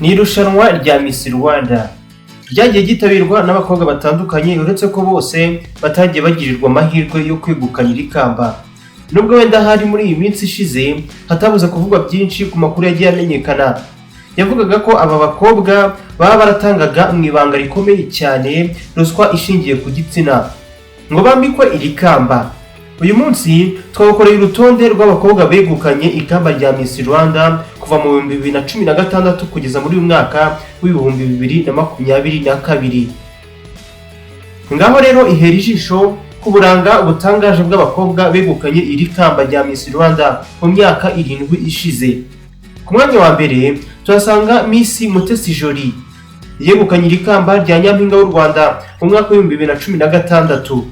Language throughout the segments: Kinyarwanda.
Ni irushanwa rya Miss Rwanda ryagiye gitabirwa n'abakobwa batandukanye, uretse ko bose batagiye bagirirwa amahirwe yo kwegukanira ikamba. Nubwo wenda hari muri iyi minsi ishize hatabuze kuvugwa byinshi ku makuru yagiye amenyekana, yavugaga ko aba bakobwa baba baratangaga mu ibanga rikomeye cyane ruswa ishingiye ku gitsina ngo bambikwe iri kamba. Uyu munsi twabakoreye urutonde rw'abakobwa begukanye ikamba rya Miss Rwanda kuva mu 2016 kugeza muri uyu mwaka w'ibihumbi 2022. Ngaho rero ihera ijisho ku buranga butangaje bw'abakobwa begukanye iri kamba rya Miss Rwanda mu myaka 7 ishize. Ku mwanya wa mbere tuhasanga Miss Mutesi Jolly yegukanye iri kamba rya nyampinga w'u Rwanda mu mwaka wa 2016.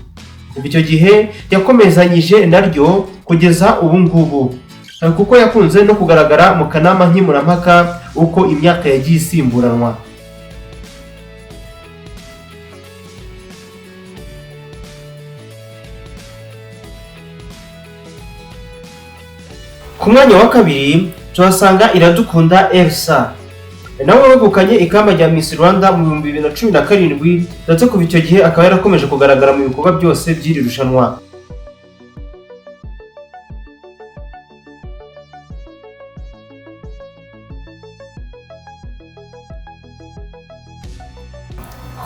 Kuva icyo gihe yakomezanyije naryo kugeza ubu ngubu, kuko yakunze no kugaragara mu kanama nkemurampaka uko imyaka yagiye isimburanwa. Ku mwanya wa kabiri tuhasanga Iradukunda Elsa, nawe wegukanye ikamba rya Miss Rwanda mu 2017, ndetse kuva icyo gihe akaba yarakomeje kugaragara mu bikorwa byose by'iri rushanwa.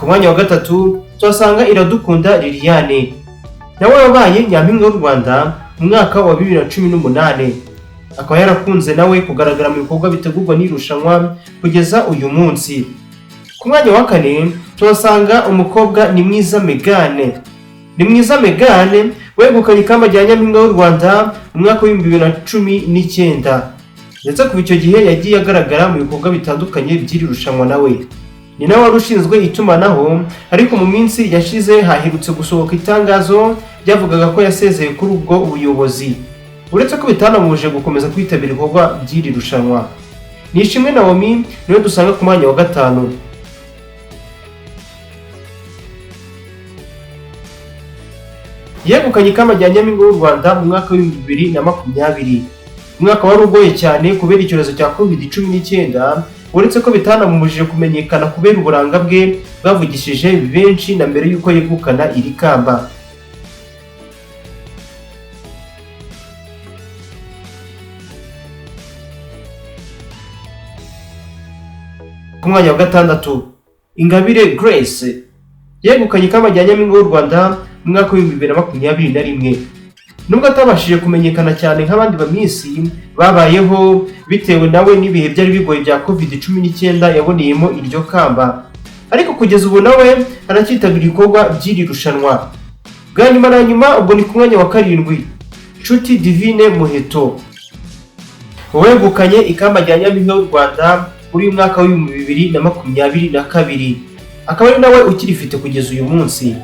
Ku mwanya wa gatatu tuhasanga Iradukunda Liliane, nawe wabaye nyampinga w'u Rwanda mu mwaka wa 2018. Akaba yarakunze nawe kugaragara mu bikorwa bitegurwa n'irushanwa kugeza uyu munsi. Ku mwanya wa kane tuhasanga umukobwa ni mwiza Megane wegukanye ikamba rya nyampinga w'u Rwanda mu mwaka wa 2019, ndetse kuva icyo gihe yagiye agaragara mu bikorwa bitandukanye by'iri rushanwa. Nawe ni nawe wari ushinzwe itumanaho, ariko mu minsi yashize haherutse gusohoka itangazo ryavugaga ko yasezeye kuri ubwo ubuyobozi, uretse ko bitanamuje gukomeza kwitabira ibikorwa by'iri rushanwa. Nishimwe Naomi niwe dusanga ku mwanya wa gatanu. Yegukanye ikamba rya nyampinga w'u Rwanda mu mwaka wa 2020. Umwaka wari ugoye cyane kubera icyorezo cya COVID-19, uretse ko bitanamumujije kumenyekana kubera uburanga bwe bwavugishije benshi na mbere y'uko yegukana iri kamba. Ku mwanya wa gatandatu Ingabire Grace yegukanye ikamba rya nyampinga w'u Rwanda mu mwaka wa 2021. Nubwo atabashije kumenyekana cyane nk'abandi ba Miss babayeho bitewe nawe n'ibihe byari bigoye bya COVID-19 yaboneyemo iryo kamba, ariko kugeza ubu nawe aracyitabira ibikorwa by'iri rushanwa. Bwa nyuma na nyuma ubwo ni ku mwanya wa karindwi Nshuti Divine Muheto wegukanye ikamba rya nyampinga w'u Rwanda muri uyu mwaka wa 2022, akaba ari nawe ukirifite kugeza uyu munsi.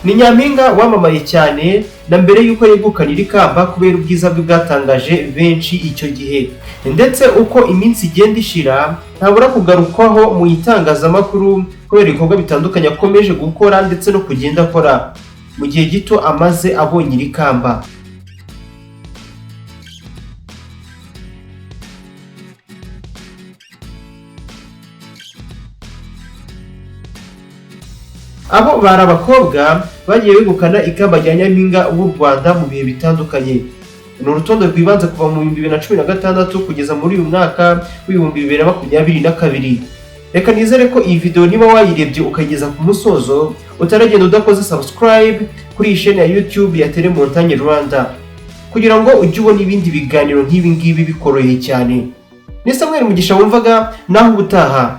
Ni nyampinga wamamaye cyane na mbere y'uko yegukana iri kamba kubera ubwiza bwe bwatangaje benshi icyo gihe, ndetse uko iminsi igenda ishira ntabura kugarukwaho mu itangazamakuru kubera ibikorwa bitandukanye akomeje gukora ndetse no kugenda akora mu gihe gito amaze abonye iri kamba. Abo bari abakobwa bagiye begukana ikamba rya nyampinga w'u Rwanda mu bihe bitandukanye. Ni urutonde rwibanze kuva mu 2016 kugeza muri uyu mwaka w'ibihumbi 2022. Reka nizere ko iyi video niba wayirebye ukageza ku musozo utaragenda udakoze subscribe kuri iyi chaîne ya YouTube ya Montagne Rwanda, kugira ngo ujye ubona ibindi biganiro nk'ibi ngibi bikoroheye cyane. Ni Samuel Mugisha wumvaga, naho ubutaha.